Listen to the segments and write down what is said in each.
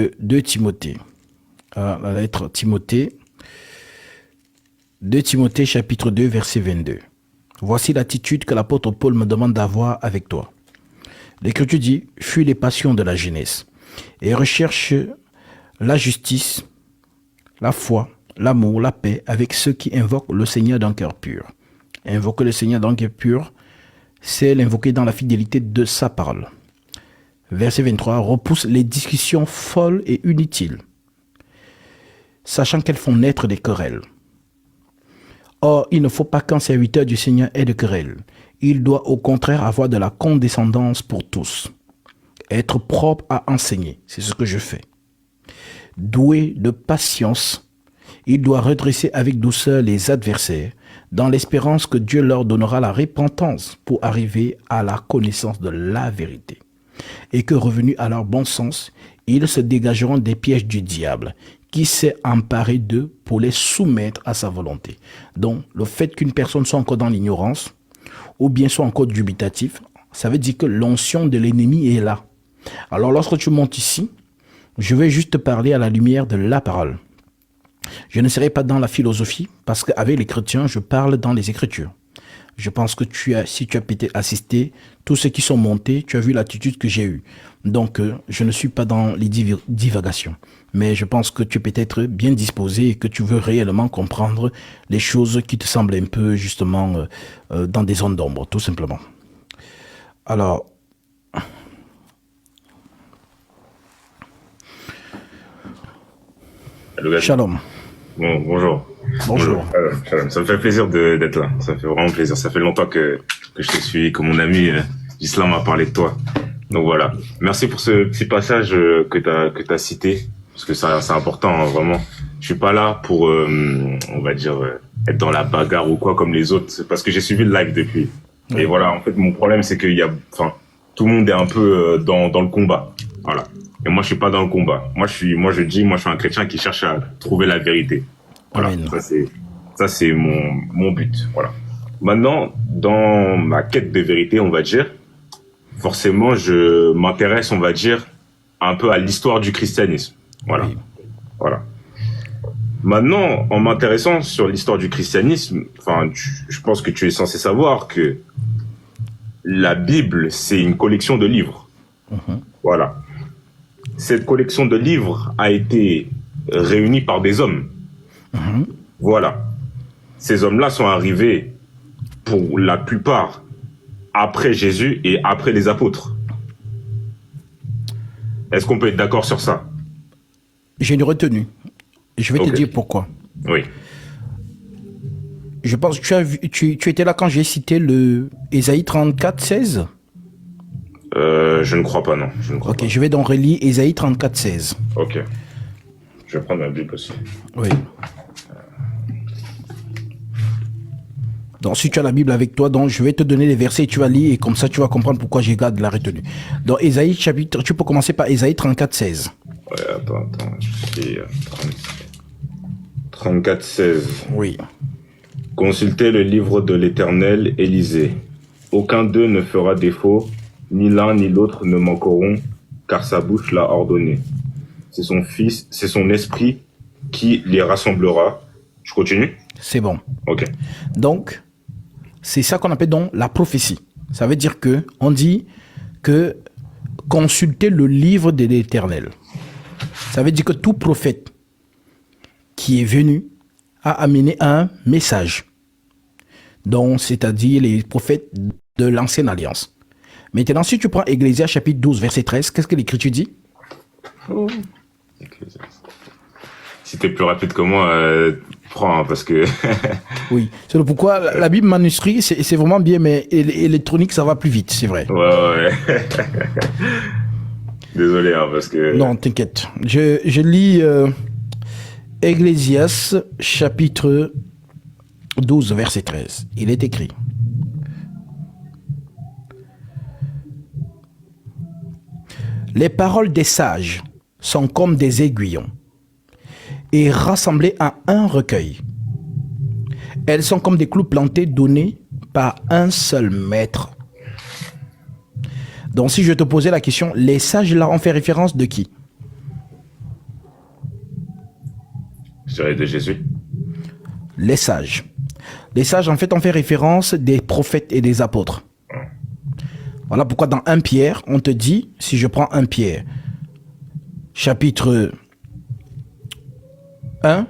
de 2 Timothée. La lettre Timothée. 2 Timothée chapitre 2 verset 22. Voici l'attitude que l'apôtre Paul me demande d'avoir avec toi. L'Écriture dit, fuis les passions de la jeunesse et recherche la justice, la foi, l'amour, la paix avec ceux qui invoquent le Seigneur d'un cœur pur. Invoquer le Seigneur d'un cœur pur, c'est l'invoquer dans la fidélité de sa parole. Verset 23, repousse les discussions folles et inutiles, sachant qu'elles font naître des querelles. Or, il ne faut pas qu'un serviteur du Seigneur ait de querelles. Il doit au contraire avoir de la condescendance pour tous. Être propre à enseigner, c'est ce que je fais. Doué de patience, il doit redresser avec douceur les adversaires, dans l'espérance que Dieu leur donnera la repentance pour arriver à la connaissance de la vérité. Et que revenus à leur bon sens, ils se dégageront des pièges du diable, qui s'est emparé d'eux pour les soumettre à sa volonté. Donc, le fait qu'une personne soit encore dans l'ignorance, ou bien soit encore dubitatif, ça veut dire que l'onction de l'ennemi est là. Alors, lorsque tu montes ici, je vais juste te parler à la lumière de la parole. Je ne serai pas dans la philosophie, parce qu'avec les chrétiens, je parle dans les Écritures. Je pense que si tu as peut-être assisté, tous ceux qui sont montés, tu as vu l'attitude que j'ai eue. Donc, je ne suis pas dans les divagations. Mais je pense que tu es peut-être bien disposé et que tu veux réellement comprendre les choses qui te semblent un peu, justement, dans des zones d'ombre, tout simplement. Alors, Shalom. Bon, bonjour. Bonjour. Shalom. Ça me fait plaisir d'être là. Ça me fait vraiment plaisir. Ça fait longtemps que je te suis, que mon ami Islam m'a parlé de toi. Donc voilà. Merci pour ce petit passage que t'as cité, parce que c'est important, hein, vraiment. Je suis pas là pour, on va dire, être dans la bagarre ou quoi comme les autres. C'est parce que j'ai suivi le live depuis. Oui. Et voilà. En fait, mon problème, c'est qu'il y a, tout le monde est un peu dans le combat. Voilà. Et moi, je suis pas dans le combat. Moi, je suis un chrétien qui cherche à trouver la vérité. Voilà. Amen. Ça, c'est mon but. Voilà. Maintenant, dans ma quête de vérité, on va dire, forcément, je m'intéresse, on va dire, un peu à l'histoire du christianisme. Voilà. Oui. Voilà. Maintenant, en m'intéressant sur l'histoire du christianisme, je pense que tu es censé savoir que la Bible, c'est une collection de livres. Voilà. Cette collection de livres a été réunie par des hommes. Voilà. Ces hommes-là sont arrivés, pour la plupart, après Jésus et après les apôtres. Est-ce qu'on peut être d'accord sur ça? J'ai une retenue. Je vais te dire pourquoi. Oui. Je pense que tu étais là quand j'ai cité le Ésaïe 34, 16. Je ne crois pas, non. Ok, je vais donc relire Ésaïe 34, 16. Ok. Je vais prendre ma Bible aussi. Oui. Donc, si tu as la Bible avec toi, donc je vais te donner les versets et tu vas lire et comme ça, tu vas comprendre pourquoi j'ai gardé la retenue. Donc, Ésaïe chapitre, tu peux commencer par Ésaïe 34, 16. Ouais, attends. C'est 34, 16. Oui. Consultez le livre de l'Éternel et lisez. Aucun d'eux ne fera défaut, ni l'un ni l'autre ne manqueront, car sa bouche l'a ordonné. C'est son Fils, c'est son Esprit qui les rassemblera. Je continue? C'est bon. Ok. Donc, c'est ça qu'on appelle donc la prophétie. Ça veut dire que on dit que consulter le livre de l'Éternel. Ça veut dire que tout prophète qui est venu a amené un message. Donc, c'est-à-dire les prophètes de l'Ancienne Alliance. Maintenant, si tu prends Ecclésias chapitre 12, verset 13, qu'est-ce que l'Écriture dit? Si tu es plus rapide que moi, prends, hein, parce que... Oui, c'est pourquoi la Bible manuscrit, c'est vraiment bien, mais électronique, ça va plus vite, c'est vrai. Ouais. Désolé, hein, parce que... Non, t'inquiète. Je lis Ecclésias chapitre 12, verset 13. Il est écrit. Les paroles des sages sont comme des aiguillons et rassemblées à un recueil. Elles sont comme des clous plantés donnés par un seul maître. Donc si je te posais la question, les sages là ont fait référence de qui? Je dirais de Jésus. Les sages. Les sages, en fait, on fait référence des prophètes et des apôtres. Voilà pourquoi dans 1 Pierre, on te dit, si je prends 1 Pierre, chapitre 1,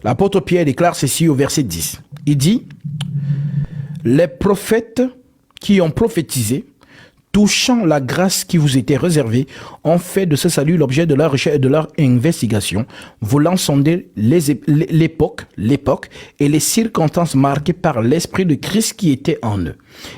l'apôtre Pierre déclare ceci au verset 10. Il dit, les prophètes qui ont prophétisé, touchant la grâce qui vous était réservée, ont fait de ce salut l'objet de leur recherche et de leur investigation, voulant sonder l'époque et les circonstances marquées par l'Esprit de Christ qui était en eux,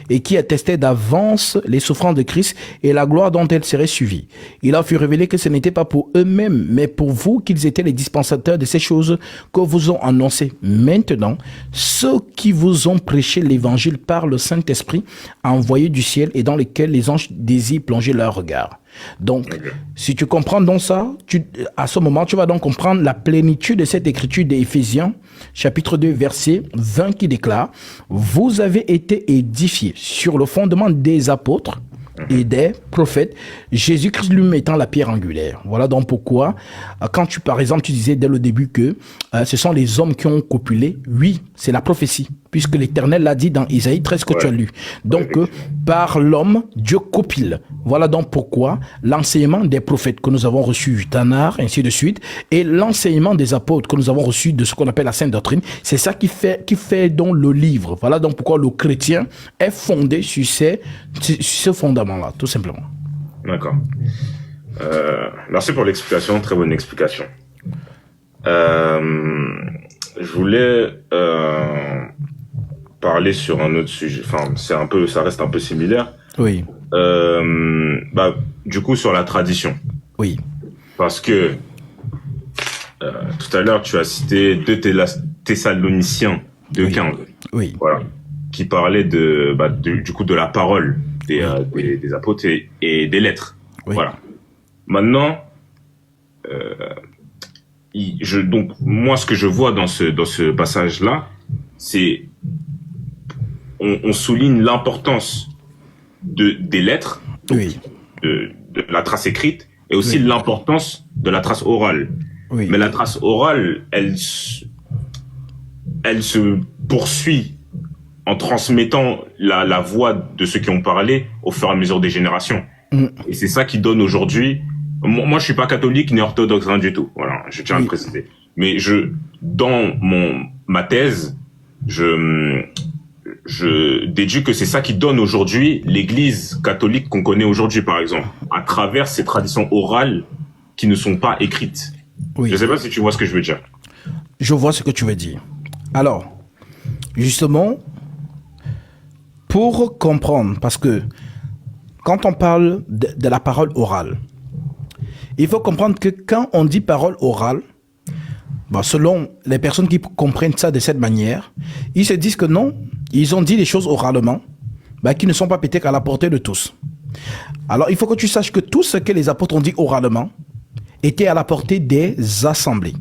et qui attestait d'avance les souffrances de Christ et la gloire dont elles seraient suivies. Il a fut révélé que ce n'était pas pour eux-mêmes, mais pour vous qu'ils étaient les dispensateurs de ces choses que vous ont annoncées. Maintenant, ceux qui vous ont prêché l'évangile par le Saint-Esprit envoyé du ciel et dans lesquels les anges désirent plonger leur regard. Donc, si tu comprends donc ça, à ce moment, tu vas donc comprendre la plénitude de cette écriture d'Éphésiens, chapitre 2, verset 20, qui déclare « Vous avez été édifiés sur le fondement des apôtres et des prophètes, Jésus-Christ lui-même étant la pierre angulaire. » Voilà donc pourquoi, quand tu, par exemple, tu disais dès le début que ce sont les hommes qui ont copulé, oui, c'est la prophétie, puisque l'Éternel l'a dit dans Isaïe 13 que tu as lu. Donc, par l'homme, Dieu copule. Voilà donc pourquoi l'enseignement des prophètes que nous avons reçu, Tanar, ainsi de suite, et l'enseignement des apôtres que nous avons reçu de ce qu'on appelle la Sainte Doctrine, c'est ça qui fait donc le livre. Voilà donc pourquoi le chrétien est fondé sur ce fondament-là, tout simplement. D'accord. Merci pour l'explication, très bonne explication. Je voulais parler sur un autre sujet. Enfin, ça reste un peu similaire. Oui. Du coup, sur la tradition. Oui. Parce que tout à l'heure, tu as cité 2 Thessaloniciens 2:15. Oui. Voilà. Qui parlait du coup de la parole des apôtres et des lettres. Oui. Voilà. Maintenant, donc moi, ce que je vois dans ce passage-là, c'est on souligne l'importance des lettres, donc oui. de la trace écrite, et aussi l'importance de la trace orale. Oui. Mais la trace orale, elle se poursuit en transmettant la voix de ceux qui ont parlé au fur et à mesure des générations. Et c'est ça qui donne aujourd'hui. Moi, je suis pas catholique ni orthodoxe, rien du tout. Voilà, je tiens à le préciser. Mais dans ma thèse, je déduis que c'est ça qui donne aujourd'hui l'Église catholique qu'on connaît aujourd'hui, par exemple, à travers ces traditions orales qui ne sont pas écrites. Oui. Je sais pas si tu vois ce que je veux dire. Je vois ce que tu veux dire. Alors, justement, pour comprendre, parce que quand on parle de la parole orale, il faut comprendre que quand on dit parole orale, selon les personnes qui comprennent ça de cette manière, ils se disent que non, ils ont dit des choses oralement, qui ne sont pas peut-être à la portée de tous. Alors, il faut que tu saches que tout ce que les apôtres ont dit oralement était à la portée des assemblées.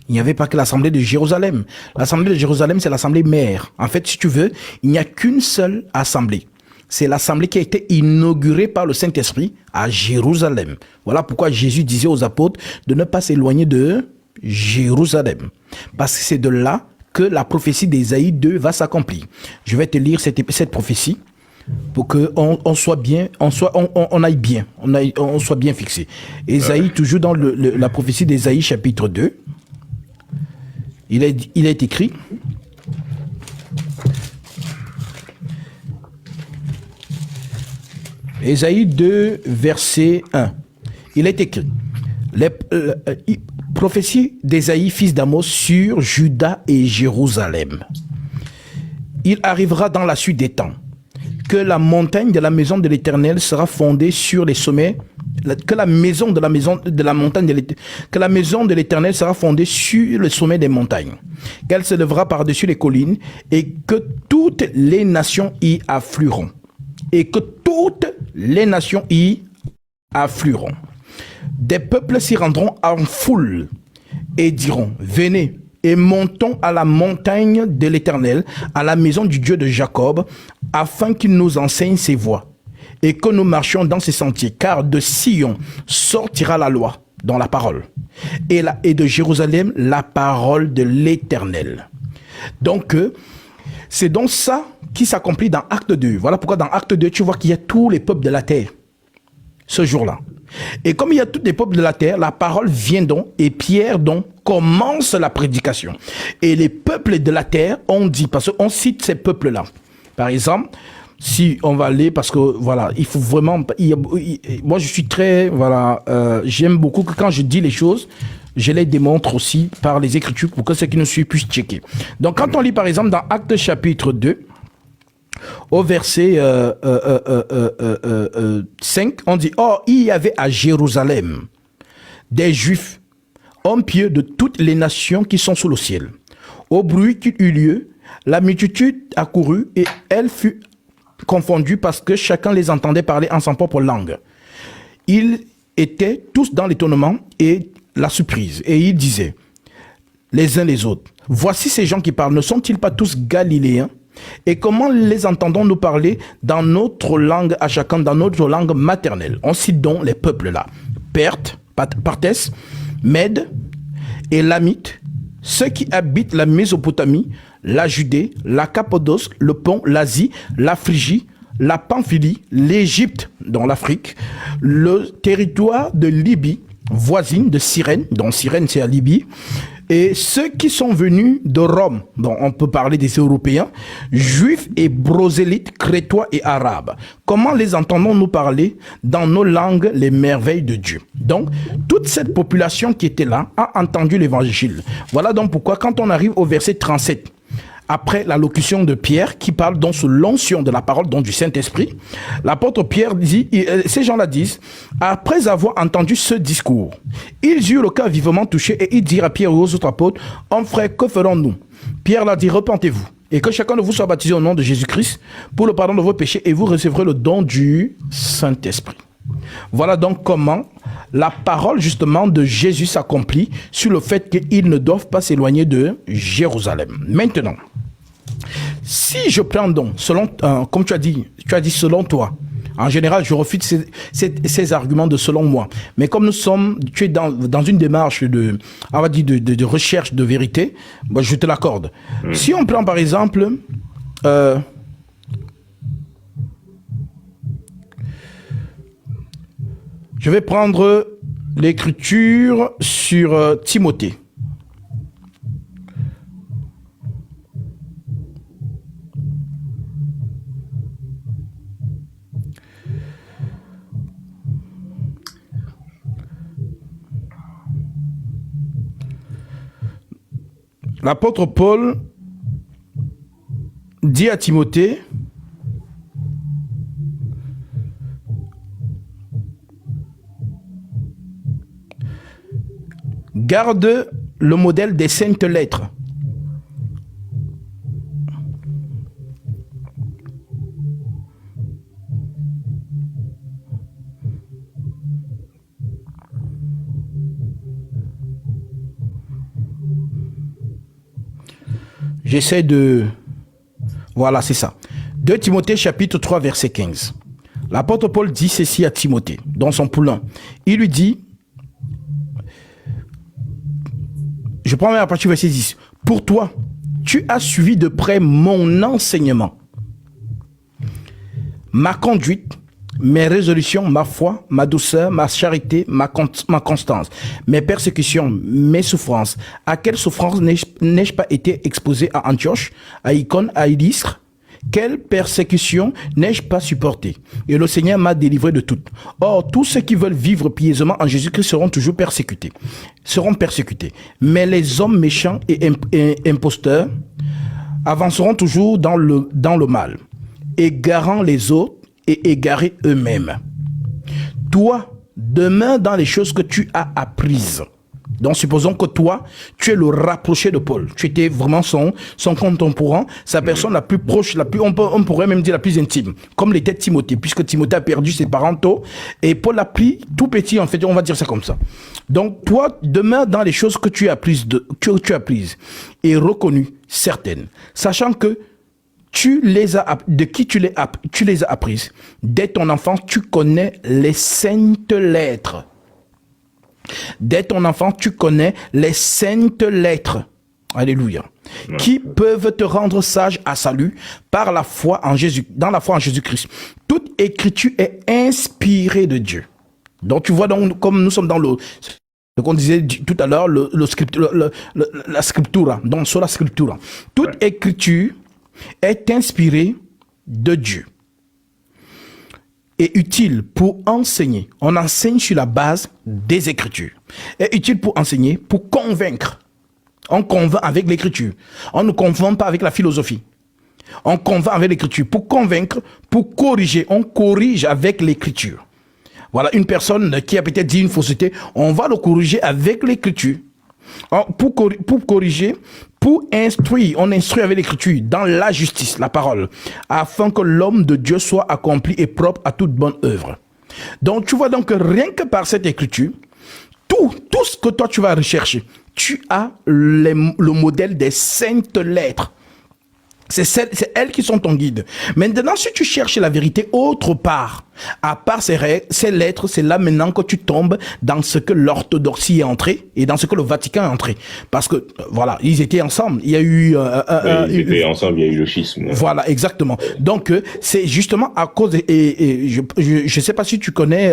Il n'y avait pas que l'assemblée de Jérusalem. L'assemblée de Jérusalem, c'est l'assemblée mère. En fait, si tu veux, il n'y a qu'une seule assemblée. C'est l'assemblée qui a été inaugurée par le Saint-Esprit à Jérusalem. Voilà pourquoi Jésus disait aux apôtres de ne pas s'éloigner de Jérusalem. Parce que c'est de là que la prophétie d'Ésaïe 2 va s'accomplir. Je vais te lire cette prophétie pour qu'on soit bien, on soit bien fixé. Ésaïe, toujours dans la prophétie d'Ésaïe chapitre 2, il est écrit: Ésaïe 2, verset 1. Il est écrit: prophétie d'Ésaïe, fils d'Amos, sur Juda et Jérusalem. Il arrivera dans la suite des temps que la montagne de la maison de l'Éternel sera fondée sur les sommets, que la maison de l'Éternel sera fondée sur le sommet des montagnes, qu'elle se lèvera par-dessus les collines et que toutes les nations y afflueront. Et que toutes les nations y afflueront. Des peuples s'y rendront en foule et diront: venez et montons à la montagne de l'Éternel, à la maison du Dieu de Jacob, afin qu'il nous enseigne ses voies et que nous marchions dans ses sentiers. Car de Sion sortira la loi, dans la parole, et de Jérusalem la parole de l'Éternel. Donc, c'est donc ça qui s'accomplit dans Acte 2. Voilà pourquoi dans Acte 2, tu vois qu'il y a tous les peuples de la terre ce jour-là. Et comme il y a tous les peuples de la terre, la parole vient donc, et Pierre donc commence la prédication. Et les peuples de la terre ont dit, parce qu'on cite ces peuples-là. Par exemple, si on va aller, parce que voilà, il faut vraiment, moi je suis très, voilà, j'aime beaucoup que quand je dis les choses, je les démontre aussi par les Écritures pour que ceux qui nous suivent puissent checker. Donc quand on lit par exemple dans Actes chapitre 2, au verset 5, on dit « Or, il y avait à Jérusalem des Juifs, hommes pieux de toutes les nations qui sont sous le ciel. Au bruit qu'il eut lieu, la multitude accourut et elle fut confondue parce que chacun les entendait parler en sa propre langue. Ils étaient tous dans l'étonnement et la surprise. Et ils disaient, les uns les autres, « Voici ces gens qui parlent, ne sont-ils pas tous galiléens ? Et comment les entendons-nous parler dans notre langue à chacun, dans notre langue maternelle ?» On cite donc les peuples là. Parthes, Mèdes, Élamites, ceux qui habitent la Mésopotamie, la Judée, la Cappadoce, le Pont, l'Asie, la Phrygie, la Pamphylie, l'Égypte dans l'Afrique, le territoire de Libye, voisine de Cyrène, dont Cyrène c'est à Libye, et ceux qui sont venus de Rome, dont on peut parler des Européens, juifs et prosélytes, crétois et arabes. Comment les entendons-nous parler dans nos langues les merveilles de Dieu? Donc, toute cette population qui était là a entendu l'évangile. Voilà donc pourquoi quand on arrive au verset 37, après la locution de Pierre, qui parle donc sous l'onction de la parole donc du Saint-Esprit, l'apôtre Pierre dit, ces gens-là disent, après avoir entendu ce discours, ils eurent le cœur vivement touché et ils dirent à Pierre et aux autres apôtres, hommes frères, que ferons-nous? Pierre leur dit, repentez-vous et que chacun de vous soit baptisé au nom de Jésus-Christ pour le pardon de vos péchés et vous recevrez le don du Saint-Esprit. Voilà donc comment la parole justement de Jésus s'accomplit sur le fait qu'ils ne doivent pas s'éloigner de Jérusalem. Maintenant, si je prends donc, selon, comme tu as dit selon toi, en général, je refuse ces arguments de selon moi. Mais comme tu es dans une démarche on va dire de recherche de vérité, moi, je te l'accorde. Si on prend par exemple, je vais prendre l'écriture sur Timothée. L'apôtre Paul dit à Timothée, garde le modèle des saintes lettres. J'essaie de... Voilà, c'est ça. 2 Timothée chapitre 3 verset 15. L'apôtre Paul dit ceci à Timothée, dans son poulain. Il lui dit, je prends même à partir du verset 10. Pour toi, tu as suivi de près mon enseignement, ma conduite, mes résolutions, ma foi, ma douceur, ma charité, ma constance, mes persécutions, mes souffrances. À quelles souffrances n'ai-je pas été exposé à Antioche, à Icône, à Lystre? Quelle persécution n'ai-je pas supporté? Et le Seigneur m'a délivré de toutes. Or, tous ceux qui veulent vivre pieusement en Jésus-Christ seront toujours persécutés. Mais les hommes méchants et imposteurs avanceront toujours dans le mal, égarant les autres et égarer eux-mêmes. Toi, demeure dans les choses que tu as apprises. Donc, supposons que toi, tu es le rapproché de Paul. Tu étais vraiment son contemporain, sa personne la plus proche, on pourrait même dire la plus intime, comme l'était Timothée, puisque Timothée a perdu ses parents tôt, et Paul l'a pris tout petit, en fait, on va dire ça comme ça. Donc, toi, demeure dans les choses que tu as apprises, et reconnues, certaines, sachant que de qui tu les as apprises. Dès ton enfance, tu connais les saintes lettres. Dès ton enfant, tu connais les saintes lettres. Alléluia. Ouais. Qui peuvent te rendre sage à salut par la foi en Jésus, dans la foi en Jésus-Christ. Toute écriture est inspirée de Dieu. Donc tu vois, donc, comme nous sommes dans ce qu'on disait tout à l'heure, la scriptura, donc sur la scriptura. Toute écriture est inspirée de Dieu. Est utile pour enseigner. On enseigne sur la base des Écritures. Est utile pour enseigner, pour convaincre. On convainc avec l'Écriture. On ne convainc pas avec la philosophie. On convainc avec l'Écriture. Pour convaincre, pour corriger, on corrige avec l'Écriture. Voilà, une personne qui a peut-être dit une fausseté, on va le corriger avec l'Écriture. Pour corriger, pour instruire, on instruit avec l'écriture dans la justice, la parole, afin que l'homme de Dieu soit accompli et propre à toute bonne œuvre. Donc tu vois donc que rien que par cette écriture, tout ce que toi tu vas rechercher, tu as le modèle des saintes lettres. C'est elles qui sont ton guide. Maintenant, si tu cherches la vérité autre part, à part ces lettres, c'est là maintenant que tu tombes dans ce que l'orthodoxie est entrée et dans ce que le Vatican est entré. Parce que, voilà, ils étaient ensemble. Il y a eu... ils étaient ensemble, il y a eu le schisme. Voilà, exactement. Donc, c'est justement à cause... je sais pas si tu connais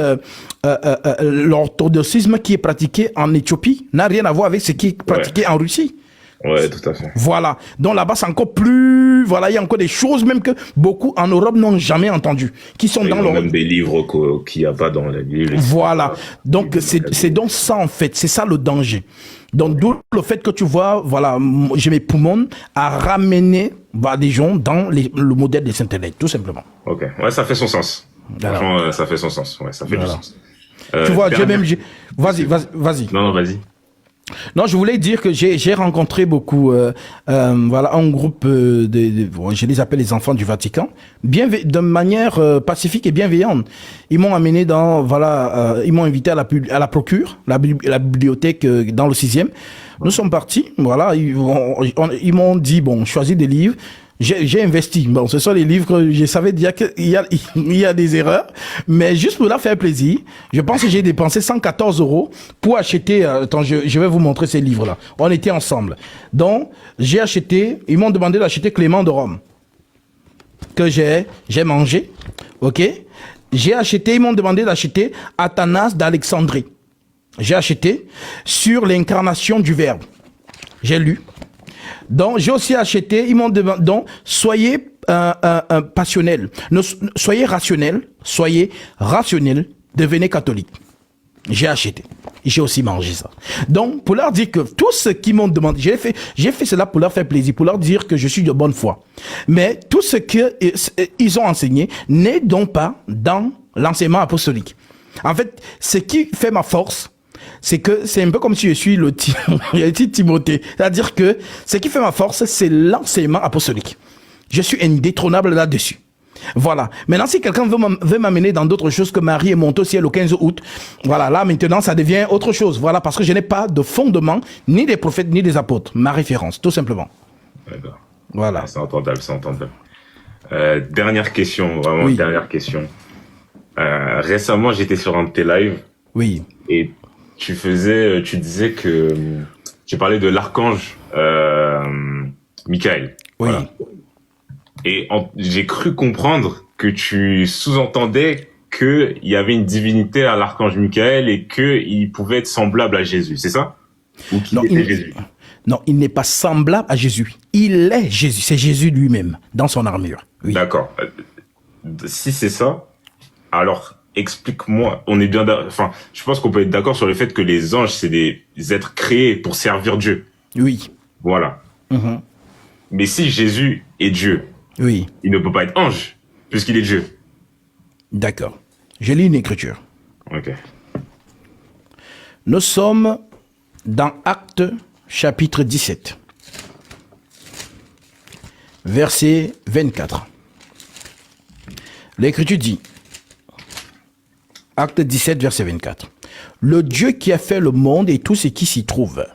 l'orthodoxisme qui est pratiqué en Éthiopie, n'a rien à voir avec ce qui est pratiqué en Russie. Ouais, tout à fait. Voilà. Donc là-bas, c'est encore plus... Voilà, il y a encore des choses même que beaucoup en Europe n'ont jamais entendues, qui sont dans le... même des livres qu'il n'y a pas dans les livres. Voilà. Donc, c'est donc ça, en fait. C'est ça le danger. Donc, d'où le fait que tu vois, voilà, j'ai mes poumons à ramener des gens dans le modèle des saintes lettres, tout simplement. Ok. Ouais, ça fait son sens. Alors. Franchement, ça fait son sens. Ouais, ça fait du sens. Tu vois, Vas-y. Non, vas-y. Non, je voulais dire que j'ai rencontré beaucoup, voilà, un groupe je les appelle les enfants du Vatican, de manière pacifique et bienveillante. Ils m'ont amené ils m'ont invité à la procure, la bibliothèque dans le 6e. Nous sommes partis, voilà, ils m'ont dit, bon, choisis des livres. J'ai investi. Bon, ce sont les livres que je savais déjà qu'il y a des erreurs, mais juste pour leur faire plaisir, je pense que j'ai dépensé 114 € pour acheter, attends, je vais vous montrer ces livres-là. On était ensemble. Donc, j'ai acheté, ils m'ont demandé d'acheter Clément de Rome, que j'ai mangé, ok? Ils m'ont demandé d'acheter Athanas d'Alexandrie. J'ai acheté sur l'incarnation du Verbe. J'ai lu. Donc, j'ai aussi acheté, ils m'ont demandé, donc, soyez passionnels, soyez rationnels, devenez catholiques. J'ai acheté. J'ai aussi mangé ça. Donc, pour leur dire que tout ce qu'ils m'ont demandé, j'ai fait cela pour leur faire plaisir, pour leur dire que je suis de bonne foi. Mais tout ce qu'ils ont enseigné n'est donc pas dans l'enseignement apostolique. En fait, ce qui fait ma force, c'est que c'est un peu comme si je suis le petit Timothée. C'est-à-dire que ce qui fait ma force, c'est l'enseignement apostolique. Je suis indétrônable là-dessus. Voilà. Maintenant, si quelqu'un veut m'amener dans d'autres choses, que Marie est montée au ciel le 15 août, voilà, là, maintenant, ça devient autre chose. Voilà, parce que je n'ai pas de fondement, ni des prophètes, ni des apôtres. Ma référence, tout simplement. D'accord. Voilà. C'est entendable. Dernière question, vraiment, oui. Dernière question. Récemment, j'étais sur un de tes lives. Oui. Et tu disais que tu parlais de l'archange Michael. Oui. Voilà. Et j'ai cru comprendre que tu sous-entendais qu'il y avait une divinité à l'archange Michael et qu'il pouvait être semblable à Jésus, c'est ça? Ou qu'il était Jésus? Non, il n'est pas semblable à Jésus. Il est Jésus. C'est Jésus lui-même, dans son armure. Oui. D'accord. Si c'est ça, alors explique-moi. Je pense qu'on peut être d'accord sur le fait que les anges, c'est des êtres créés pour servir Dieu. Oui. Voilà. Mm-hmm. Mais si Jésus est Dieu, oui, il ne peut pas être ange, puisqu'il est Dieu. D'accord. Je lis une écriture. Ok. Nous sommes dans Actes, chapitre 17, verset 24. L'écriture dit, Acte 17, verset 24. Le Dieu qui a fait le monde et tout ce qui s'y trouve,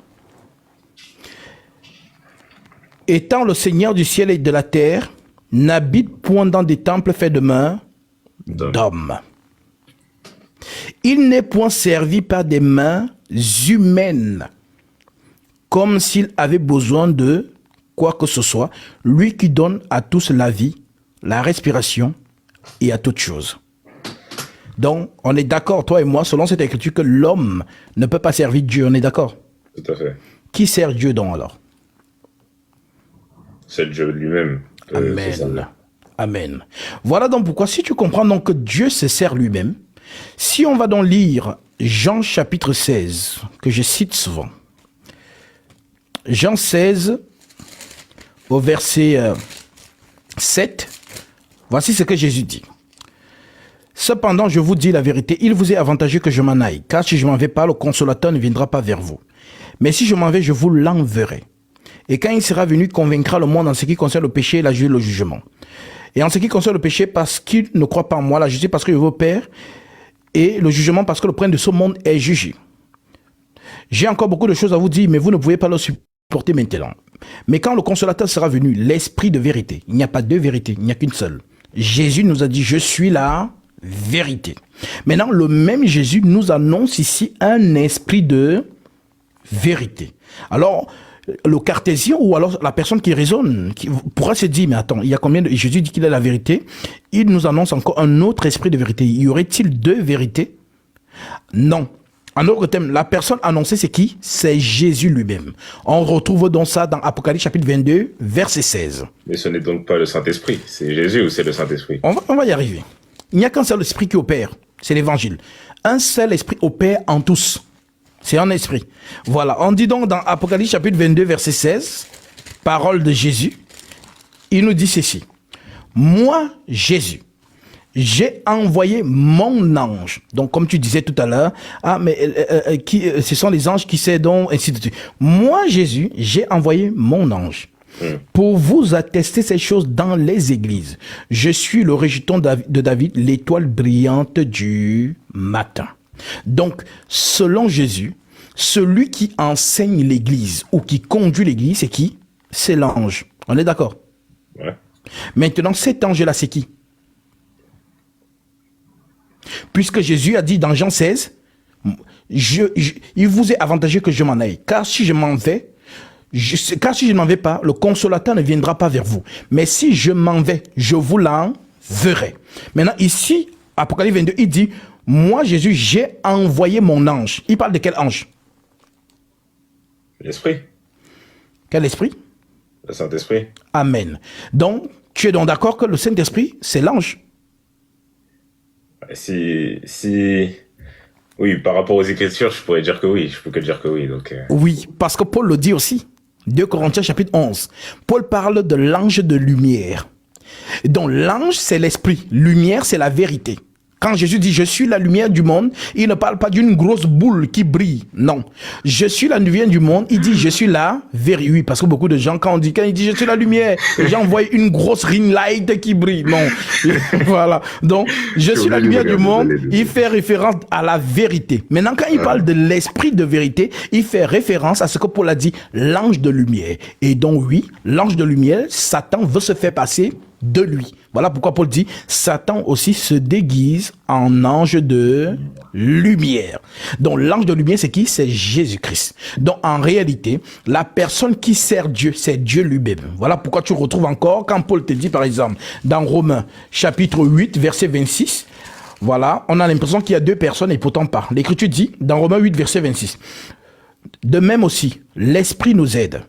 étant le Seigneur du ciel et de la terre, n'habite point dans des temples faits de mains d'hommes. Il n'est point servi par des mains humaines, comme s'il avait besoin de quoi que ce soit, lui qui donne à tous la vie, la respiration et à toute chose. Donc, on est d'accord, toi et moi, selon cette écriture, que l'homme ne peut pas servir Dieu, on est d'accord? Tout à fait. Qui sert Dieu donc alors? C'est Dieu lui-même. Amen. Amen. Voilà donc pourquoi, si tu comprends donc que Dieu se sert lui-même, si on va donc lire Jean chapitre 16, que je cite souvent, Jean 16, au verset 7, voici ce que Jésus dit. Cependant, je vous dis la vérité, il vous est avantageux que je m'en aille, car si je m'en vais pas, le consolateur ne viendra pas vers vous. Mais si je m'en vais, je vous l'enverrai. Et quand il sera venu, il convaincra le monde en ce qui concerne le péché, la justice et le jugement. Et en ce qui concerne le péché, parce qu'il ne croit pas en moi, la justice parce que je veux au Père, et le jugement parce que le prince de ce monde est jugé. J'ai encore beaucoup de choses à vous dire, mais vous ne pouvez pas le supporter maintenant. Mais quand le consolateur sera venu, l'esprit de vérité, il n'y a pas deux vérités, il n'y a qu'une seule. Jésus nous a dit, je suis la vérité. Maintenant, le même Jésus nous annonce ici un esprit de vérité. Alors, le cartésien ou alors la personne qui raisonne qui pourra se dire, mais attends, il y a combien de... Jésus dit qu'il est la vérité. Il nous annonce encore un autre esprit de vérité. Y aurait-il deux vérités? Non. En autre terme, la personne annoncée, c'est qui? C'est Jésus lui-même. On retrouve donc ça dans Apocalypse chapitre 22, verset 16. Mais ce n'est donc pas le Saint-Esprit. C'est Jésus ou c'est le Saint-Esprit? On va y arriver. Il n'y a qu'un seul esprit qui opère. C'est l'évangile. Un seul esprit opère en tous. C'est un esprit. Voilà. On dit donc dans Apocalypse chapitre 22, verset 16, parole de Jésus, il nous dit ceci. Moi, Jésus, j'ai envoyé mon ange. Donc, comme tu disais tout à l'heure, ce sont les anges qui s'aident, ainsi de suite. Moi, Jésus, j'ai envoyé mon ange pour vous attester ces choses dans les églises. Je suis le rejeton de David, l'étoile brillante du matin. Donc, selon Jésus, celui qui enseigne l'église ou qui conduit l'église, c'est qui? C'est l'ange. On est d'accord? Ouais. Maintenant, cet ange-là, c'est qui? Puisque Jésus a dit dans Jean 16, il vous est avantageux que je m'en aille, car si je m'en vais, car si je ne m'en vais pas, le consolateur ne viendra pas vers vous. Mais si je m'en vais, je vous l'enverrai. Maintenant, ici, Apocalypse 22, il dit, moi, Jésus, j'ai envoyé mon ange. Il parle de quel ange? L'Esprit. Quel esprit? Le Saint-Esprit. Amen. Donc, tu es donc d'accord que le Saint-Esprit, c'est l'ange? Oui, par rapport aux Écritures, je pourrais dire que oui. Je peux que dire que oui. Donc, Oui, parce que Paul le dit aussi. 2 Corinthiens chapitre 11. Paul parle de l'ange de lumière. Donc, l'ange, c'est l'esprit. Lumière, c'est la vérité. Quand Jésus dit « Je suis la lumière du monde », il ne parle pas d'une grosse boule qui brille. Non. « Je suis la lumière du monde », il dit « Je suis la vérité ». Oui, parce que beaucoup de gens, quand il dit « Je suis la lumière », les gens voient une grosse ring light qui brille. Non. Voilà. Donc, « Je suis la lumière du monde », il fait référence à la vérité. Maintenant, quand il parle de l'esprit de vérité, il fait référence à ce que Paul a dit « l'ange de lumière ». Et donc, oui, l'ange de lumière, Satan veut se faire passer de lui. Voilà pourquoi Paul dit Satan aussi se déguise en ange de lumière. Donc l'ange de lumière, c'est qui? C'est Jésus-Christ. Donc en réalité, la personne qui sert Dieu, c'est Dieu lui-même. Voilà pourquoi tu retrouves encore quand Paul te dit par exemple dans Romains chapitre 8 verset 26, voilà, on a l'impression qu'il y a deux personnes et pourtant pas. L'Écriture dit dans Romains 8 verset 26, de même aussi, l'Esprit nous aide.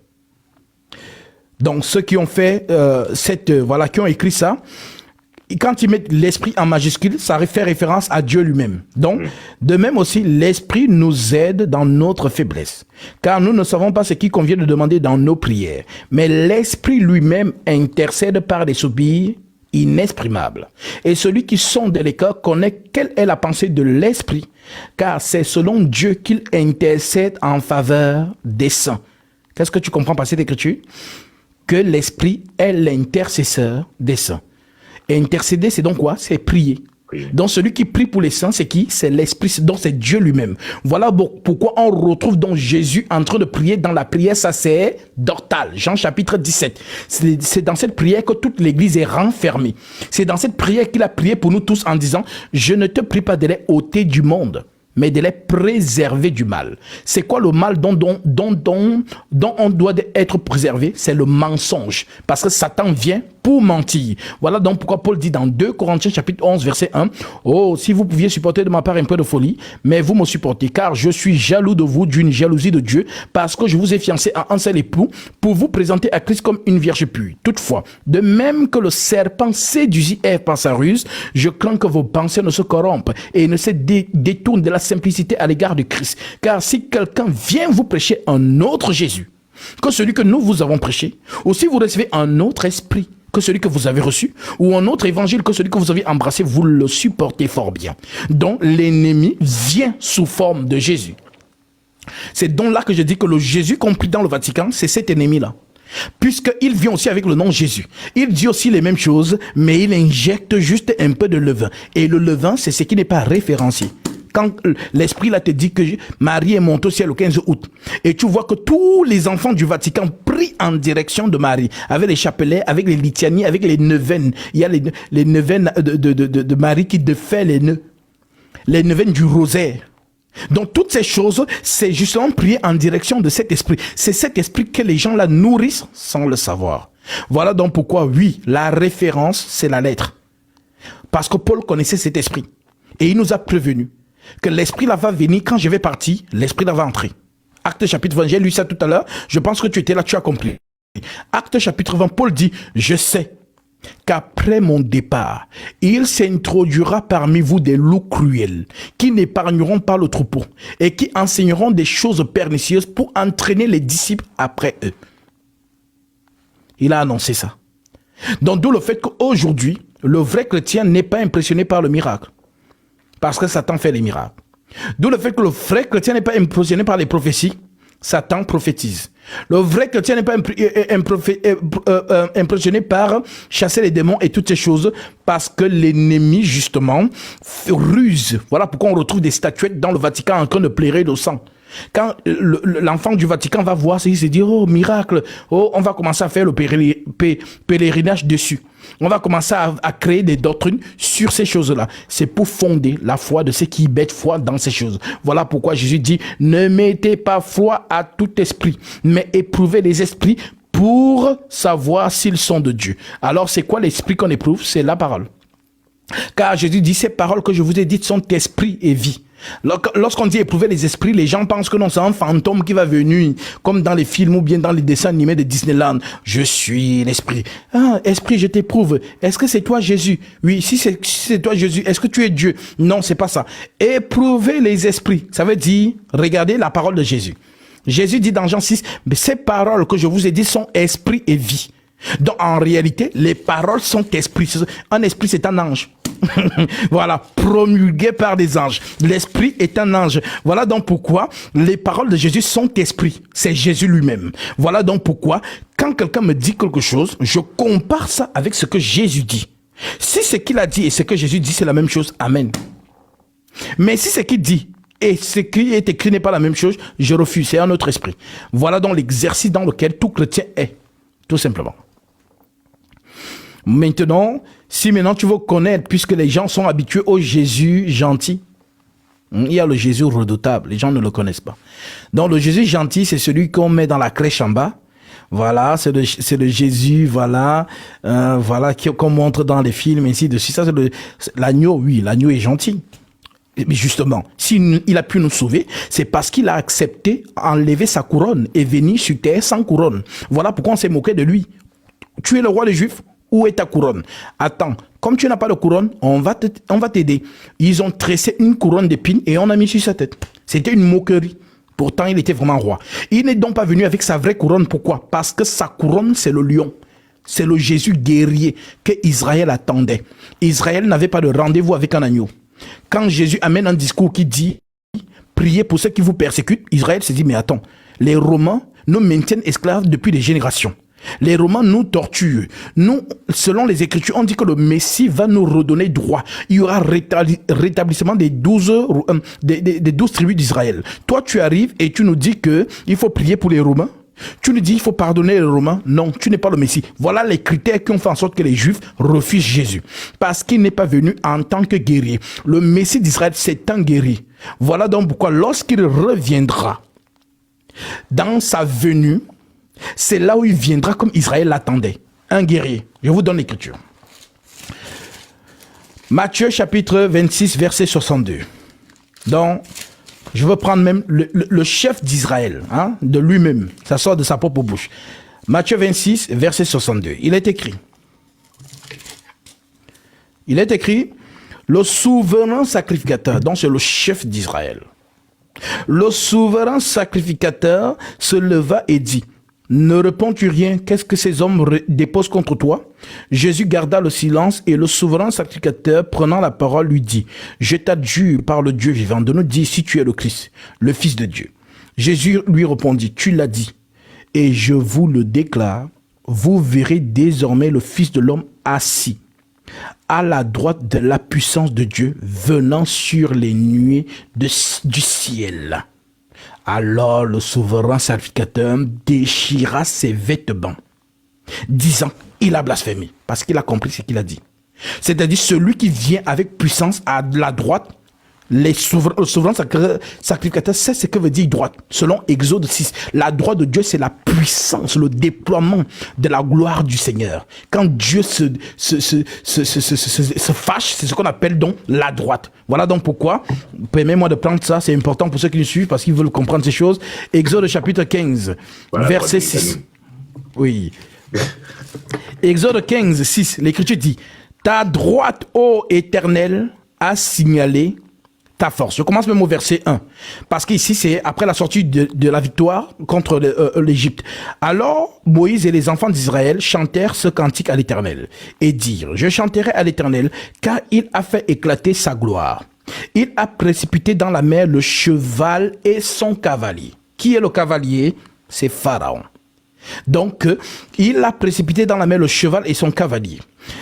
Donc ceux qui ont fait qui ont écrit ça, quand ils mettent l'esprit en majuscule, ça fait référence à Dieu lui-même. Donc, de même aussi, l'esprit nous aide dans notre faiblesse. Car nous ne savons pas ce qu'il convient de demander dans nos prières. Mais l'esprit lui-même intercède par des soupirs inexprimables. Et celui qui sonde les cœurs connaît quelle est la pensée de l'esprit. Car c'est selon Dieu qu'il intercède en faveur des saints. Qu'est-ce que tu comprends par cette écriture? Que l'esprit est l'intercesseur des saints. Et intercéder, c'est donc quoi? C'est prier. Oui. Donc celui qui prie pour les saints, c'est qui? C'est l'esprit, donc c'est Dieu lui-même. Voilà pourquoi on retrouve donc Jésus en train de prier dans la prière sacerdotale. Jean chapitre 17. C'est dans cette prière que toute l'église est renfermée. C'est dans cette prière qu'il a prié pour nous tous en disant, je ne te prie pas de les ôter du monde, mais de les préserver du mal. C'est quoi le mal dont on doit être préservé? C'est le mensonge. Parce que Satan vient pour mentir. Voilà donc pourquoi Paul dit dans 2 Corinthiens chapitre 11 verset 1, « Oh, si vous pouviez supporter de ma part un peu de folie, mais vous me supportez, car je suis jaloux de vous d'une jalousie de Dieu, parce que je vous ai fiancé à un seul époux pour vous présenter à Christ comme une vierge pure. Toutefois, de même que le serpent séduisit Ève par sa ruse, je crains que vos pensées ne se corrompent et ne se détournent de la simplicité à l'égard de Christ. Car si quelqu'un vient vous prêcher un autre Jésus que celui que nous vous avons prêché, ou si vous recevez un autre esprit que celui que vous avez reçu, ou un autre évangile que celui que vous avez embrassé, vous le supportez fort bien. Donc l'ennemi vient sous forme de Jésus. C'est donc là que je dis que le Jésus compris dans le Vatican, c'est cet ennemi-là. Puisqu'il vient aussi avec le nom Jésus. Il dit aussi les mêmes choses, mais il injecte juste un peu de levain. Et le levain, c'est ce qui n'est pas référencié. Quand l'Esprit là te dit que Marie est montée au ciel le 15 août, et tu vois que tous les enfants du Vatican prient en direction de Marie, avec les chapelets, avec les litanies, avec les neuvaines. Il y a les neuvaines de Marie qui défait les nœuds. Les neuvaines du rosaire. Donc toutes ces choses, c'est justement prier en direction de cet esprit. C'est cet esprit que les gens là nourrissent sans le savoir. Voilà donc pourquoi, oui, la référence, c'est la lettre. Parce que Paul connaissait cet esprit. Et il nous a prévenu que l'esprit là va venir, quand je vais partir, l'esprit là va entrer. Acte chapitre 20, j'ai lu ça tout à l'heure, je pense que tu étais là, tu as compris. Acte chapitre 20, Paul dit, je sais qu'après mon départ, il s'introduira parmi vous des loups cruels qui n'épargneront pas le troupeau et qui enseigneront des choses pernicieuses pour entraîner les disciples après eux. Il a annoncé ça. Donc d'où le fait qu'aujourd'hui, le vrai chrétien n'est pas impressionné par le miracle. Parce que Satan fait les miracles. D'où le fait que le vrai chrétien n'est pas impressionné par les prophéties. Satan prophétise. Le vrai chrétien n'est pas impressionné par chasser les démons et toutes ces choses, parce que l'ennemi, justement, ruse. Voilà pourquoi on retrouve des statuettes dans le Vatican en train de pleurer le sang. Quand l'enfant du Vatican va voir ça, il se dit, oh miracle, oh, on va commencer à faire le pèlerinage dessus. On va commencer à créer des doctrines sur ces choses-là. C'est pour fonder la foi de ceux qui mettent foi dans ces choses. Voilà pourquoi Jésus dit, ne mettez pas foi à tout esprit, mais éprouvez les esprits pour savoir s'ils sont de Dieu. Alors c'est quoi l'esprit qu'on éprouve? C'est la parole. Car Jésus dit, ces paroles que je vous ai dites sont esprit et vie. Lorsqu'on dit éprouver les esprits, les gens pensent que non, c'est un fantôme qui va venir, comme dans les films ou bien dans les dessins animés de Disneyland. Je suis l'esprit. Ah, esprit, je t'éprouve. Est-ce que c'est toi Jésus? Oui, si c'est toi Jésus, est-ce que tu es Dieu? Non, c'est pas ça. Éprouver les esprits, ça veut dire, regardez la parole de Jésus. Jésus dit dans Jean 6, mais ces paroles que je vous ai dites sont esprit et vie. Donc en réalité, les paroles sont esprit. Un esprit, c'est un ange. Voilà, promulgué par des anges. L'esprit est un ange. Voilà donc pourquoi les paroles de Jésus sont esprit. C'est Jésus lui-même. Voilà donc pourquoi, quand quelqu'un me dit quelque chose, je compare ça avec ce que Jésus dit. Si ce qu'il a dit et ce que Jésus dit, c'est la même chose, amen. Mais si ce qu'il dit et ce qui est écrit n'est pas la même chose, je refuse. C'est un autre esprit. Voilà donc l'exercice dans lequel tout chrétien est. Tout simplement. Maintenant, si maintenant tu veux connaître, puisque les gens sont habitués au Jésus gentil, il y a le Jésus redoutable, les gens ne le connaissent pas. Donc le Jésus gentil, c'est celui qu'on met dans la crèche en bas. Voilà, c'est le Jésus, voilà, qu'on montre dans les films, ainsi de suite. Ça, c'est l'agneau, oui, l'agneau est gentil. Mais justement, s'il a pu nous sauver, c'est parce qu'il a accepté enlever sa couronne et venir sur terre sans couronne. Voilà pourquoi on s'est moqué de lui. Tu es le roi des Juifs? Où est ta couronne? Attends, comme tu n'as pas de couronne, on va t'aider. Ils ont tressé une couronne d'épines et on a mis sur sa tête. C'était une moquerie. Pourtant, il était vraiment roi. Il n'est donc pas venu avec sa vraie couronne. Pourquoi? Parce que sa couronne, c'est le lion. C'est le Jésus guerrier que Israël attendait. Israël n'avait pas de rendez-vous avec un agneau. Quand Jésus amène un discours qui dit « Priez pour ceux qui vous persécutent », Israël se dit « Mais attends, les Romains nous maintiennent esclaves depuis des générations. Les Romains nous torturent. Nous, selon les Écritures, on dit que le Messie va nous redonner droit. Il y aura rétablissement des 12 tribus d'Israël. Toi, tu arrives et tu nous dis qu'il faut prier pour les Romains. Tu nous dis il faut pardonner les Romains. Non, tu n'es pas le Messie. Voilà les critères qui ont fait en sorte que les Juifs refusent Jésus. Parce qu'il n'est pas venu en tant que guerrier. Le Messie d'Israël, c'est un guerrier. Voilà donc pourquoi lorsqu'il reviendra dans sa venue, c'est là où il viendra comme Israël l'attendait. Un guerrier. Je vous donne l'écriture. Matthieu chapitre 26, verset 62. Donc, je veux prendre même le chef d'Israël, de lui-même. Ça sort de sa propre bouche. Matthieu 26, verset 62. Il est écrit, le souverain sacrificateur, donc c'est le chef d'Israël. Le souverain sacrificateur se leva et dit, ne réponds-tu rien? Qu'est-ce que ces hommes déposent contre toi? Jésus garda le silence et le souverain sacrificateur, prenant la parole, lui dit, je t'adjure par le Dieu vivant de nous dire si tu es le Christ, le Fils de Dieu. Jésus lui répondit, tu l'as dit, et je vous le déclare, vous verrez désormais le Fils de l'homme assis à la droite de la puissance de Dieu, venant sur les nuées du ciel. Alors le souverain sacrificateur déchira ses vêtements, disant, il a blasphémé, parce qu'il a compris ce qu'il a dit. C'est-à-dire celui qui vient avec puissance à la droite, le souverain sacrificateur sait ce que veut dire droite. Selon Exode 6, la droite de Dieu, c'est la puissance, le déploiement de la gloire du Seigneur. Quand Dieu se fâche, c'est ce qu'on appelle donc la droite. Voilà donc pourquoi, permets-moi de prendre ça, c'est important pour ceux qui nous suivent parce qu'ils veulent comprendre ces choses. Exode chapitre 15, voilà, verset 6. Oui. Exode 15, 6, l'Écriture dit, ta droite, ô Éternel, a signalé ta force. Je commence même au verset 1. Parce qu'ici, c'est après la sortie de la victoire contre l'Égypte. Alors, Moïse et les enfants d'Israël chantèrent ce cantique à l'Éternel et dirent, je chanterai à l'Éternel, car il a fait éclater sa gloire. Il a précipité dans la mer le cheval et son cavalier. Qui est le cavalier? C'est Pharaon. Donc, il a précipité dans la mer le cheval et son cavalier.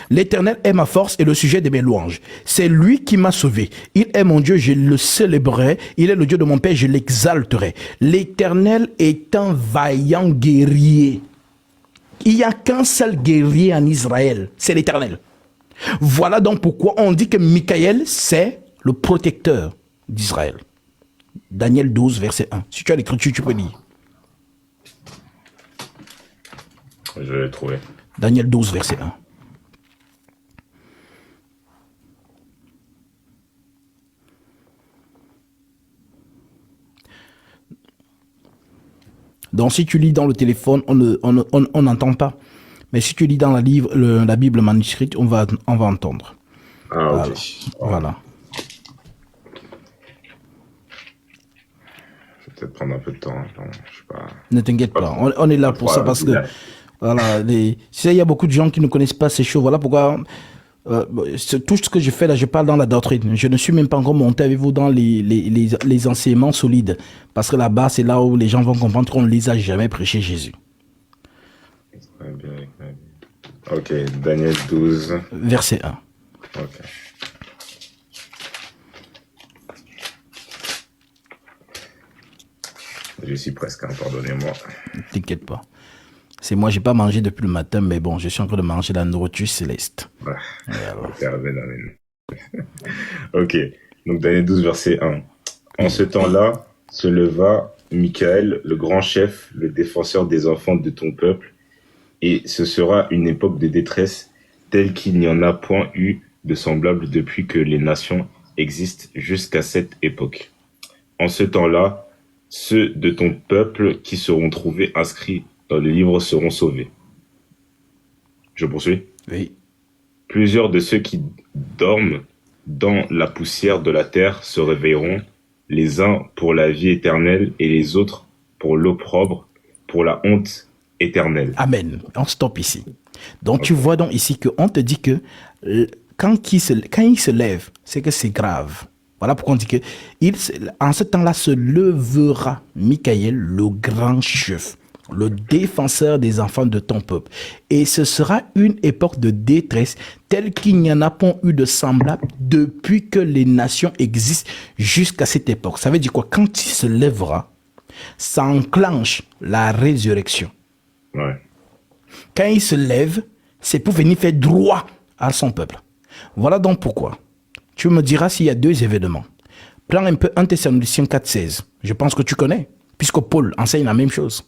L'Éternel est ma force et le sujet de mes louanges. C'est lui qui m'a sauvé. Il est mon Dieu, je le célébrerai. Il est le Dieu de mon père, je l'exalterai. L'Éternel est un vaillant guerrier. Il n'y a qu'un seul guerrier en Israël, c'est l'Éternel. Voilà donc pourquoi on dit que Michaël, c'est le protecteur d'Israël. Daniel 12, verset 1. Si tu as l'écriture, tu peux lire. Je vais trouver. Daniel 12, verset 1. Donc, si tu lis dans le téléphone, on n'entend pas. Mais si tu lis dans la Bible manuscrite, on va entendre. Ah, ok. Voilà. Je vais peut-être prendre un peu de temps. Attends, je sais pas. Ne t'inquiète pas. On est là pour ça parce que voilà, il y a beaucoup de gens qui ne connaissent pas ces choses. Voilà pourquoi tout ce que je fais là, je parle dans la doctrine. Je ne suis même pas encore monté avec vous dans les enseignements solides. Parce que là-bas, c'est là où les gens vont comprendre qu'on ne les a jamais prêché Jésus. Très bien, très bien. Ok, Daniel 12. Verset 1. Ok. Je suis presque, pardonnez-moi. Ne t'inquiète pas. C'est moi, j'ai pas mangé depuis le matin, mais bon, je suis en train de manger la nourriture céleste. Ouais. Ok, donc Daniel 12, verset 1. En ce temps-là, se leva Michaël, le grand chef, le défenseur des enfants de ton peuple, et ce sera une époque de détresse telle qu'il n'y en a point eu de semblable depuis que les nations existent jusqu'à cette époque. En ce temps-là, ceux de ton peuple qui seront trouvés inscrits dans le livre seront sauvés. Je poursuis? Oui. Plusieurs de ceux qui dorment dans la poussière de la terre se réveilleront, les uns pour la vie éternelle et les autres pour l'opprobre, pour la honte éternelle. Amen. On stoppe ici. Donc tu vois donc ici qu'on te dit que quand il se lève, c'est que c'est grave. Voilà pourquoi on dit que en ce temps-là se levera Michaël, le grand chef, le défenseur des enfants de ton peuple. Et ce sera une époque de détresse telle qu'il n'y en a pas eu de semblable depuis que les nations existent jusqu'à cette époque. Ça veut dire quoi? Quand il se lèvera, ça enclenche la résurrection. Ouais. Quand il se lève, c'est pour venir faire droit à son peuple. Voilà donc pourquoi. Tu me diras s'il y a deux événements. Prends un peu 1 Thessaloniciens 4,16. Je pense que tu connais, puisque Paul enseigne la même chose.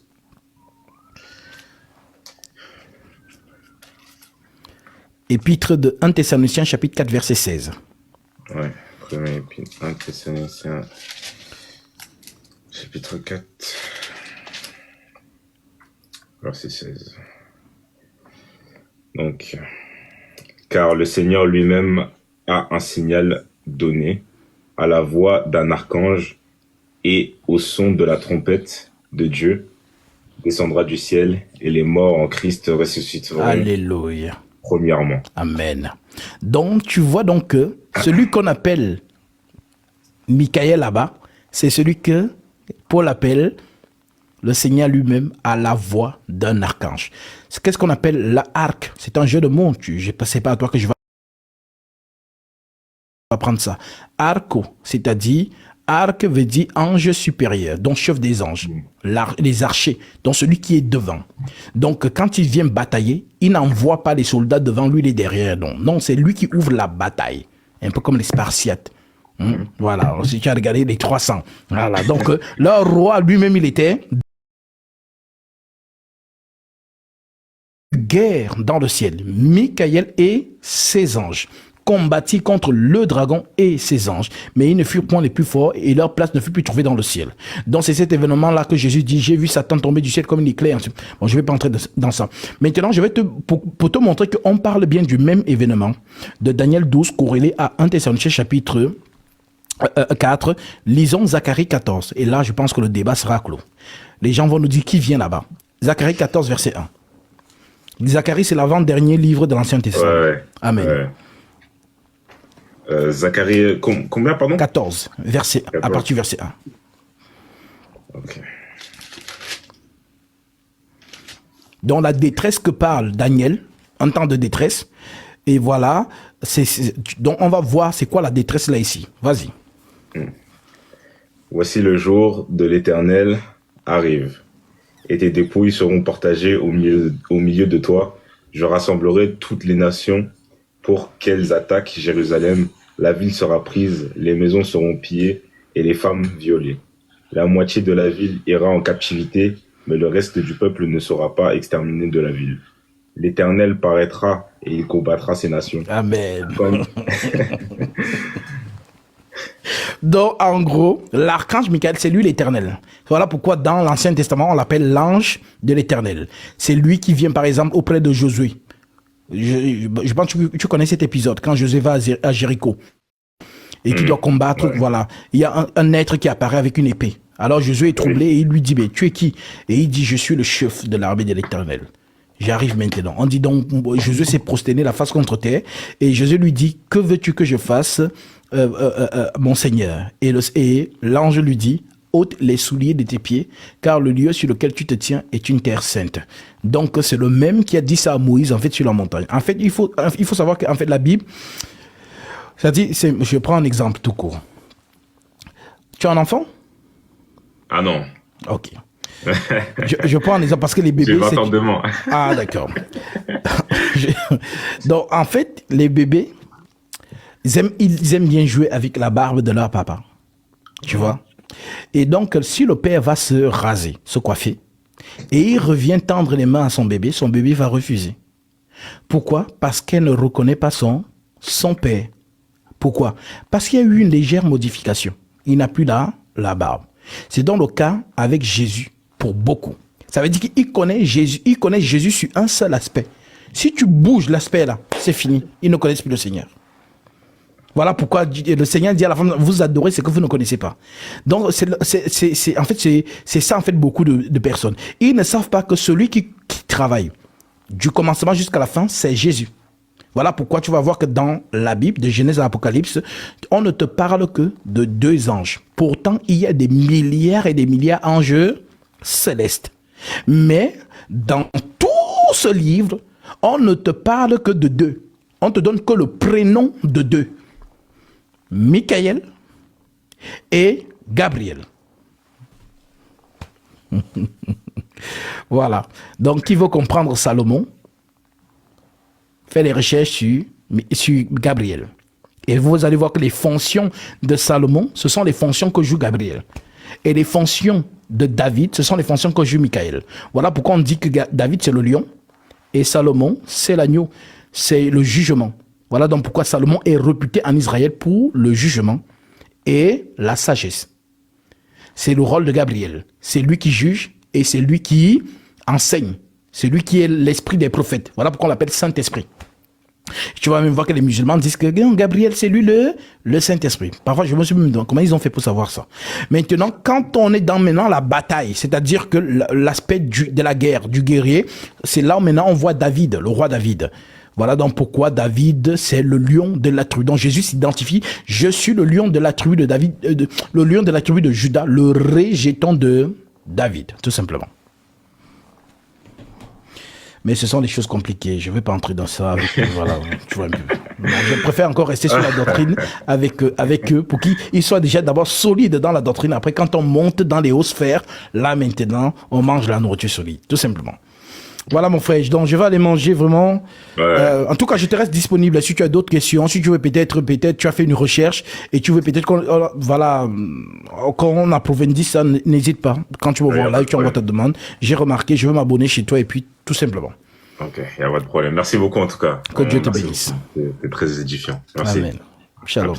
Épître de 1 Thessaloniciens chapitre 4 verset 16. Ouais, premier épître, 1 Thessaloniciens chapitre 4 verset 16. Donc, car le Seigneur lui-même a un signal donné à la voix d'un archange et au son de la trompette de Dieu descendra du ciel et les morts en Christ ressusciteront. Alléluia. Premièrement. Amen. Donc, tu vois donc que celui qu'on appelle Michael là-bas, c'est celui que Paul appelle le Seigneur lui-même à la voix d'un archange. Qu'est-ce qu'on appelle l'arc? C'est un jeu de mots. Je ne sais pas à toi que je vais apprendre ça. Arco, c'est-à-dire, arc veut dire ange supérieur, donc chef des anges, les archers, donc celui qui est devant. Donc, quand il vient batailler, il n'envoie pas les soldats devant lui, les derrière. Non, c'est lui qui ouvre la bataille. Un peu comme les Spartiates. Voilà, si tu as regardé les 300. Voilà, donc leur roi lui-même, il était guerre dans le ciel. Michael et ses anges combattit contre le dragon et ses anges, mais ils ne furent point les plus forts et leur place ne fut plus trouvée dans le ciel. Donc c'est cet événement-là que Jésus dit, j'ai vu Satan tomber du ciel comme une éclair. Bon, je ne vais pas entrer dans ça. Maintenant, je vais pour te montrer qu'on parle bien du même événement de Daniel 12 corrélé à 1 Thessaloniciens chapitre 4, lisons Zacharie 14. Et là, je pense que le débat sera clos. Les gens vont nous dire qui vient là-bas. Zacharie 14, verset 1. Zacharie, c'est l'avant-dernier livre de l'Ancien Testament. Ouais. Amen. Ouais. Zacharie, combien, pardon? 14, verset 1, à partir du verset 1. Ok. Dans la détresse que parle Daniel, en temps de détresse, et voilà, donc on va voir c'est quoi la détresse là ici. Vas-y. Voici le jour de l'Éternel arrive, et tes dépouilles seront partagées au milieu de toi. Je rassemblerai toutes les nations pour qu'elles attaquent Jérusalem. La ville sera prise, les maisons seront pillées et les femmes violées. La moitié de la ville ira en captivité, mais le reste du peuple ne sera pas exterminé de la ville. L'Éternel paraîtra et il combattra ces nations. Amen. Donc, en gros, l'archange Michael, c'est lui l'Éternel. Voilà pourquoi dans l'Ancien Testament, on l'appelle l'ange de l'Éternel. C'est lui qui vient, par exemple, auprès de Josué. Je pense que tu connais cet épisode, quand Josué va à Jéricho et qui doit combattre, voilà. Il y a un être qui apparaît avec une épée. Alors Josué est troublé et il lui dit, mais tu es qui? Et il dit, je suis le chef de l'armée de l'Éternel. J'arrive maintenant. On dit donc, Josué s'est prosterné la face contre terre et Josué lui dit, que veux-tu que je fasse, mon Seigneur? Et l'ange lui dit, ôte les souliers de tes pieds, car le lieu sur lequel tu te tiens est une terre sainte. Donc, c'est le même qui a dit ça à Moïse, en fait, sur la montagne. En fait, il faut savoir qu'en fait, la Bible, c'est-à-dire, je prends un exemple tout court. Tu as un enfant? Ah non. Ok. je prends un exemple parce que les bébés... J'ai 20 ans de moins. Ah, d'accord. Donc, en fait, les bébés, ils aiment bien jouer avec la barbe de leur papa. Tu vois? Et donc, si le père va se raser, se coiffer, et il revient tendre les mains à son bébé va refuser. Pourquoi? Parce qu'elle ne reconnaît pas son père. Pourquoi? Parce qu'il y a eu une légère modification. Il n'a plus la barbe. C'est dans le cas avec Jésus, pour beaucoup. Ça veut dire qu'il connaît Jésus sur un seul aspect. Si tu bouges l'aspect là, c'est fini. Ils ne connaissent plus le Seigneur. Voilà pourquoi le Seigneur dit à la femme, vous adorez ce que vous ne connaissez pas. Donc, c'est ça, en fait, beaucoup de personnes. Ils ne savent pas que celui qui travaille du commencement jusqu'à la fin, c'est Jésus. Voilà pourquoi tu vas voir que dans la Bible, de Genèse à l'Apocalypse, on ne te parle que de 2 anges. Pourtant, il y a des milliards et des milliards d'anges célestes. Mais, dans tout ce livre, on ne te parle que de 2. On te donne que le prénom de 2. Michael et Gabriel. Voilà. Donc, qui veut comprendre Salomon, fait les recherches sur Gabriel. Et vous allez voir que les fonctions de Salomon, ce sont les fonctions que joue Gabriel. Et les fonctions de David, ce sont les fonctions que joue Michael. Voilà pourquoi on dit que David, c'est le lion. Et Salomon, c'est l'agneau. C'est le jugement. Voilà donc pourquoi Salomon est réputé en Israël pour le jugement et la sagesse. C'est le rôle de Gabriel. C'est lui qui juge et c'est lui qui enseigne. C'est lui qui est l'esprit des prophètes. Voilà pourquoi on l'appelle Saint-Esprit. Tu vas même voir que les musulmans disent que Gabriel, c'est lui le Saint-Esprit. Parfois, je me suis même demandé comment ils ont fait pour savoir ça. Maintenant, quand on est dans maintenant la bataille, c'est-à-dire que l'aspect de la guerre, du guerrier, c'est là où maintenant on voit David, le roi David. Voilà donc pourquoi David, c'est le lion de la tribu. Donc Jésus s'identifie, je suis le lion de la tribu de David, le lion de la tribu de Juda, le régétant de David, tout simplement. Mais ce sont des choses compliquées. Je ne vais pas entrer dans ça. Voilà, tu vois un peu. Je préfère encore rester sur la doctrine avec eux pour qu'ils soient déjà d'abord solides dans la doctrine. Après, quand on monte dans les hautes sphères, là maintenant, on mange la nourriture solide, tout simplement. Voilà mon frère, donc je vais aller manger vraiment. Ouais. En tout cas, je te reste disponible si tu as d'autres questions, si tu veux peut-être tu as fait une recherche et tu veux peut-être qu'on quand on approfondit ça, n'hésite pas. Quand tu vas voir là, tu envoies ta demande. J'ai remarqué, je veux m'abonner chez toi et puis tout simplement. Ok, il n'y a pas de problème. Merci beaucoup en tout cas. Que Dieu te bénisse. C'est très édifiant. Merci. Amen. Shalom.